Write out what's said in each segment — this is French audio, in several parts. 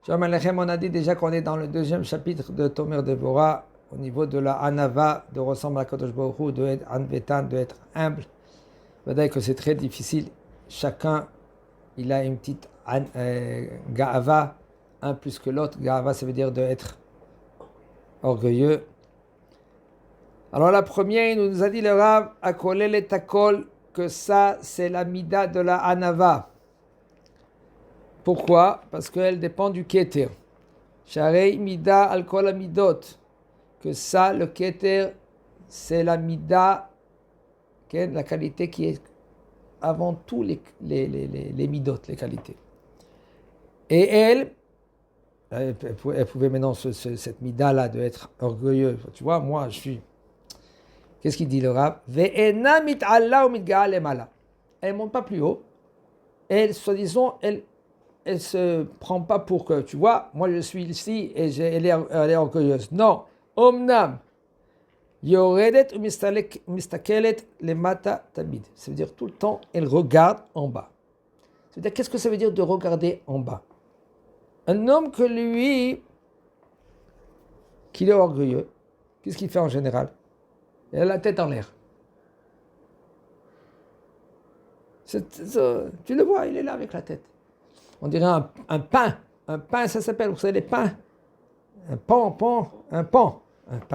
Shalom Aleichem, on a dit déjà qu'on est dans le deuxième chapitre de Tomer Devorah, au niveau de la Anava, de ressembler à Kadosh Baruch Hu, de être Anvetan, de être humble. Vous voyez que c'est très difficile. Chacun, il a une petite Ga'ava, un plus que l'autre. Ga'ava, ça veut dire d'être orgueilleux. Alors la première, il nous a dit le Rav, Akolel et Takol, que ça, c'est la mida de la Anava. Pourquoi? Parce qu'elle dépend du Keter. Sharei mida al kol amidot. Que ça, le Keter, c'est la mida, la qualité qui est avant tout les midot, les qualités. Et elle pouvait maintenant, cette mida-là, de être orgueilleux. Tu vois, moi, je suis... Qu'est-ce qu'il dit le Rav? Ve'ena mit'alla ou mitga'a lemala. Elle ne monte pas plus haut. Elle, soi-disant, elle se prend pas pour que, tu vois, moi je suis ici et elle est orgueilleuse. Non. Omnam. Yoredet ou mistakelet lemata tabid. Ça veut dire tout le temps, elle regarde en bas. Ça veut dire, qu'est-ce que ça veut dire de regarder en bas? Un homme que lui, qu'il est orgueilleux, qu'est-ce qu'il fait en général? Il a la tête en l'air. Tu le vois, il est là avec la tête. On dirait un pain. Un pain, ça s'appelle, vous savez, les pains. Un pan. Un pain,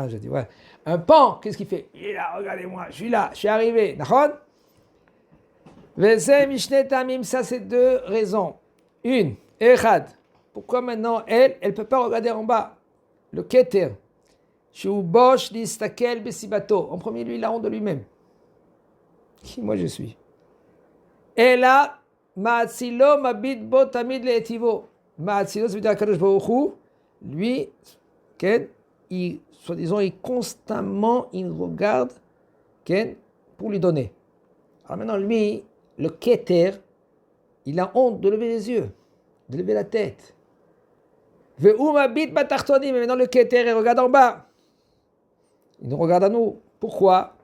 je dis, ouais. Un pan, qu'est-ce qu'il fait? Il est là, regardez-moi, je suis là, je suis arrivé. D'accord? Ça, c'est deux raisons. Une, Echad. Pourquoi maintenant, elle ne peut pas regarder en bas? Le Keter. Shubosh distakel besibato. En premier, lui, il a honte de lui-même. Qui moi je suis? Et là, Ma'atzilo mabit bo tamid le'etivo. Ma'atzilo, ça veut dire Kadosh Baruch Hu, lui, soi-disant, il constamment, il regarde pour lui donner. Alors maintenant, lui, le Keter, il a honte de lever les yeux, de lever la tête. Ve'u mabit batartoni, mais maintenant le Keter, il regarde en bas. Il nous regarde à nous. Pourquoi?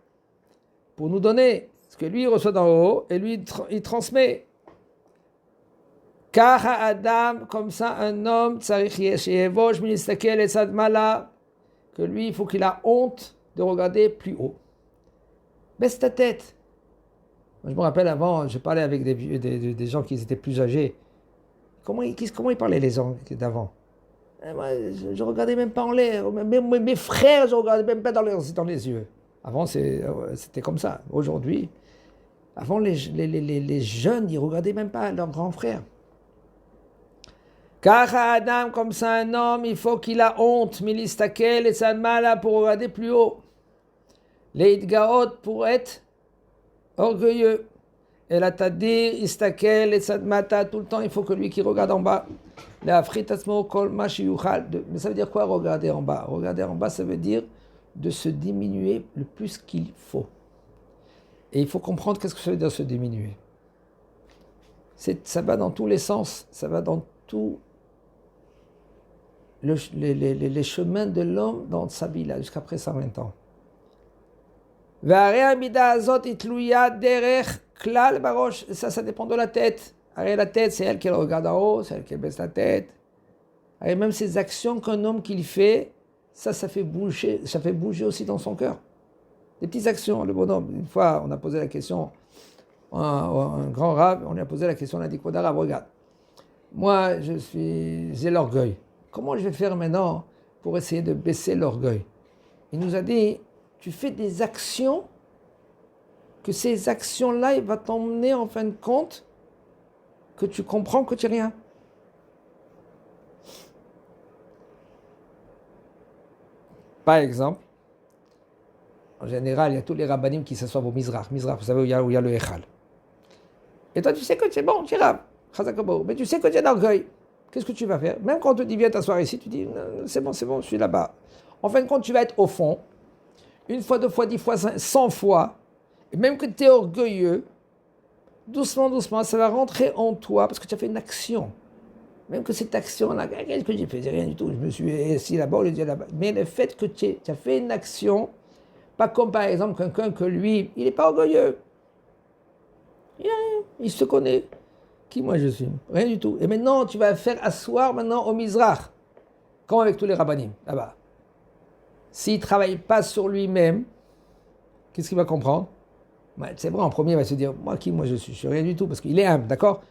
Pour nous donner. Parce que lui, il reçoit d'en haut et lui, il transmet. Car Adam, comme ça, un homme, que lui, il faut qu'il a honte de regarder plus haut. Baisse ta tête. Moi, je me rappelle avant, je parlais avec des gens qui étaient plus âgés. Comment ils parlaient les gens d'avant? Moi, je ne regardais même pas en l'air. Mes frères, je ne regardais même pas dans les yeux. Avant, c'était comme ça. Aujourd'hui, avant, les jeunes, ils ne regardaient même pas leurs grands frères. Car Adam, comme ça, un homme, il faut qu'il a honte. Milistakel et Sadmala pour regarder plus haut. Les Idgaot pour être orgueilleux. Et la Tadir, Istakel et Sadmata, tout le temps, il faut que lui qui regarde en bas. Mais ça veut dire quoi regarder en bas? Regarder en bas, ça veut dire de se diminuer le plus qu'il faut. Et il faut comprendre qu'est-ce que ça veut dire se diminuer. Ça va dans tous les sens, ça va dans tous les chemins de l'homme dans sa vie là, jusqu'à après 120 ans. Ça dépend de la tête. La tête, c'est elle qui regarde en haut, c'est elle qui baisse la tête. Et même ces actions qu'un homme qu'il fait, ça fait bouger aussi dans son cœur. Des petites actions, le bonhomme. Une fois, on a posé la question, un grand rave, on lui a posé la question, on a dit, regarde, moi, j'ai l'orgueil. Comment je vais faire maintenant pour essayer de baisser l'orgueil? Il nous a dit, tu fais des actions, que ces actions-là, il va t'emmener en fin de compte que tu comprends que tu n'es rien. Par exemple, en général, il y a tous les rabbanim qui s'assoient au Mizrach. Mizrach, vous savez où il y a le Echal. Et toi, tu sais que c'est bon, tu es rab, mais tu sais que tu es d'orgueil. Qu'est-ce que tu vas faire? Même quand on te dit viens t'asseoir ici, tu dis c'est bon, je suis là-bas. En fin de compte, tu vas être au fond, une fois, 2 fois, 10 fois, 100 fois, et même que tu es orgueilleux, doucement, ça va rentrer en toi parce que tu as fait une action. Même que cette action-là, qu'est-ce que j'ai fait? C'est rien du tout. Je me suis assis là-bas, je dis là-bas. Mais le fait que tu as fait une action, pas comme par exemple quelqu'un que lui, il n'est pas orgueilleux. Il se connaît. Qui moi je suis? Rien du tout. Et maintenant, tu vas faire asseoir maintenant au Mizrach, comme avec tous les rabbanim, là-bas. S'il ne travaille pas sur lui-même, qu'est-ce qu'il va comprendre? C'est vrai, en premier, il va se dire, moi qui moi je suis rien du tout, parce qu'il est humble, d'accord?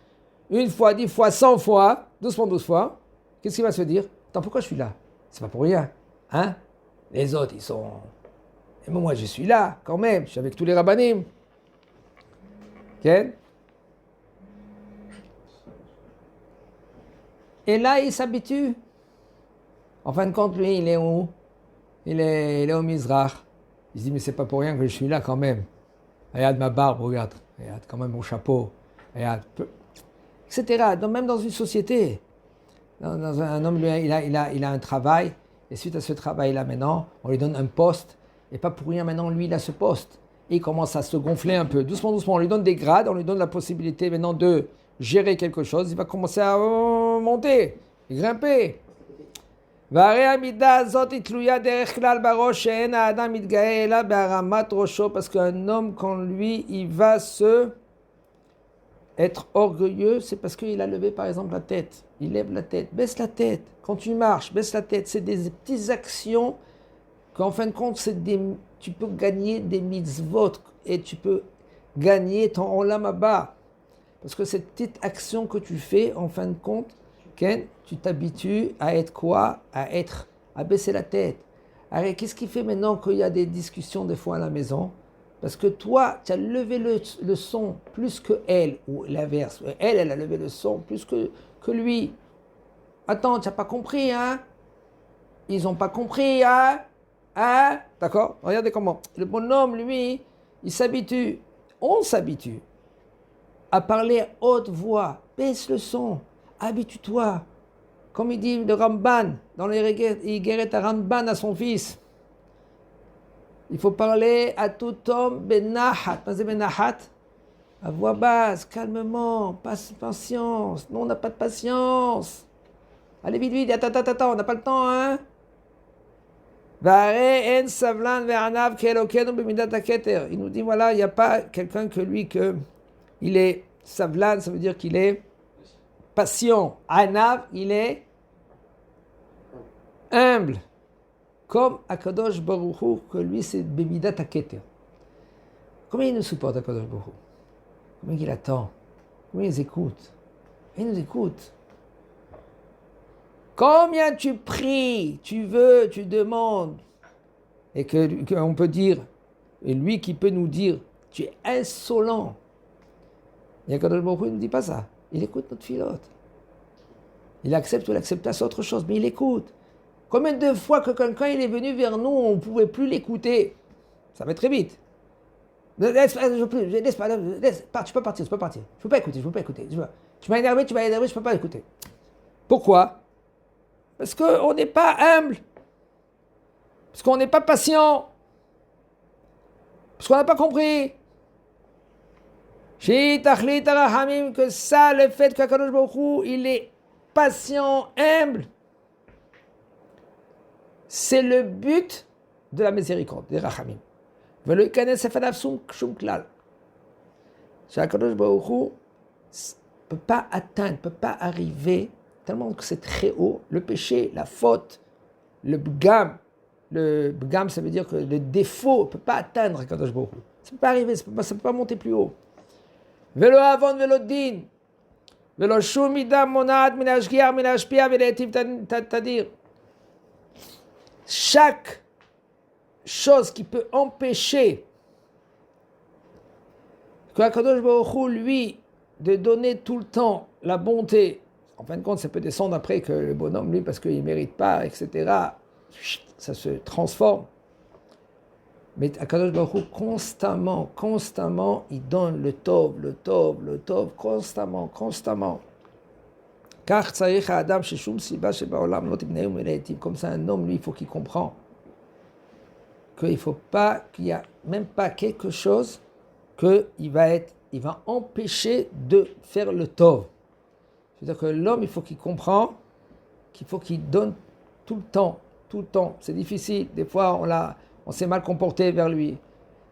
Une fois, 10 fois, 100 fois, 12 fois, qu'est-ce qu'il va se dire? Attends, pourquoi je suis là? C'est pas pour rien, hein? Les autres, ils sont... Et moi, je suis là, quand même, je suis avec tous les rabbanim. Ok? Et là, il s'habitue. En fin de compte, lui, il est où? Il est au Mizrach. Il se dit, mais c'est pas pour rien que je suis là quand même. Regarde ma barbe, regarde quand même mon chapeau, regarde, etc. Donc, même dans une société, un homme, lui, il a un travail, et suite à ce travail-là, maintenant, on lui donne un poste, et pas pour rien, maintenant, lui, il a ce poste. Et il commence à se gonfler un peu, doucement, doucement. On lui donne des grades, on lui donne la possibilité maintenant de gérer quelque chose. Il va commencer à monter, grimper. Parce qu'un homme, quand lui, il va se être orgueilleux, c'est parce qu'il a levé par exemple la tête. Il lève la tête, baisse la tête. Quand tu marches, baisse la tête. C'est des petites actions qu'en fin de compte, tu peux gagner des mitzvot et tu peux gagner ton olam haba. Parce que cette petite action que tu fais, en fin de compte, Ken, tu t'habitues à être quoi? À baisser la tête. Alors, qu'est-ce qui fait maintenant qu'il y a des discussions des fois à la maison? Parce que toi, tu as levé le son plus que elle, ou l'inverse. Elle a levé le son plus que lui. Attends, tu n'as pas compris, hein? Ils n'ont pas compris, hein? Hein? D'accord? Regardez comment. Le bonhomme, lui, il s'habitue. On s'habitue à parler à haute voix. Baisse le son. Habitue-toi. Comme il dit le Ramban, dans les Igeret à Ramban à son fils. Il faut parler à tout homme benahat. Pas benahat. À voix basse, calmement, patience. Non, on n'a pas de patience. Allez vite, vite, attends, on n'a pas le temps, hein. Il nous dit, voilà, il n'y a pas quelqu'un que lui, il est savlan, ça veut dire qu'il est patient. Anav, il est humble. Comme Akadosh Baruch Hu, que lui c'est Bemidat Keter. Combien il nous supporte Akadosh Baruch Hu? Combien il attend? Combien il écoute? Il nous écoute. Combien tu pries, tu veux, tu demandes, et qu'on peut dire, et lui qui peut nous dire, tu es insolent. Et Akadosh Baruch Hu ne dit pas ça. Il écoute notre filote. Il accepte ou il accepte c'est autre chose, mais il écoute. Combien de fois que quelqu'un il est venu vers nous, on ne pouvait plus l'écouter? Ça va très vite. Laisse, tu peux partir, tu peux partir. Je ne peux pas écouter. Tu m'as énervé, je ne peux pas écouter. Pourquoi? Parce qu'on n'est pas humble. Parce qu'on n'est pas patient. Parce qu'on n'a pas compris. Que ça, le fait qu'Akadosh Baruch Hu, il est patient, humble, c'est le but de la miséricorde, des rachamim. Qu'Akadosh Baruch Hu ne peut pas atteindre, ne peut pas arriver, tellement que c'est très haut, le péché, la faute, le bgam. Le bgam, ça veut dire que le défaut ne peut pas atteindre Akadosh Baruch Hu. Ça ne peut pas arriver, ça ne peut pas monter plus haut. Velo avon, velo din. Velo shum midam monad, minashgiar, minashpia, veletiv tadir. Chaque chose qui peut empêcher que Akadosh Baruch Hu, lui, de donner tout le temps la bonté, en fin de compte, ça peut descendre après que le bonhomme, lui, parce qu'il ne mérite pas, etc., ça se transforme. Mais Akadosh Baruch Hu, constamment, il donne le tov, constamment. Car Adam comme ça, un homme, lui, il faut qu'il comprenne qu'il faut pas, qu'il n'y a même pas quelque chose il va empêcher de faire le tov. C'est-à-dire que l'homme, il faut qu'il comprenne qu'il faut qu'il donne tout le temps. C'est difficile. Des fois, on s'est mal comporté vers lui.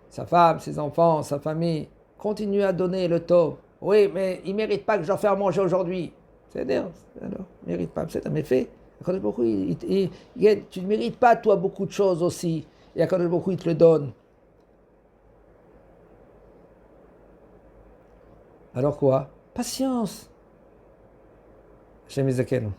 Sa femme, ses enfants, sa famille. Continue à donner le tov. Oui, mais il ne mérite pas que je leur fasse manger aujourd'hui. C'est-à-dire, alors, il ne mérite pas. C'est un effet. Akadosh Baruch Hu, tu ne mérites pas, toi, beaucoup de choses aussi. Et Akadosh Baruch Hu, il te le donne. Alors quoi? Patience. Hashem Yizakenu.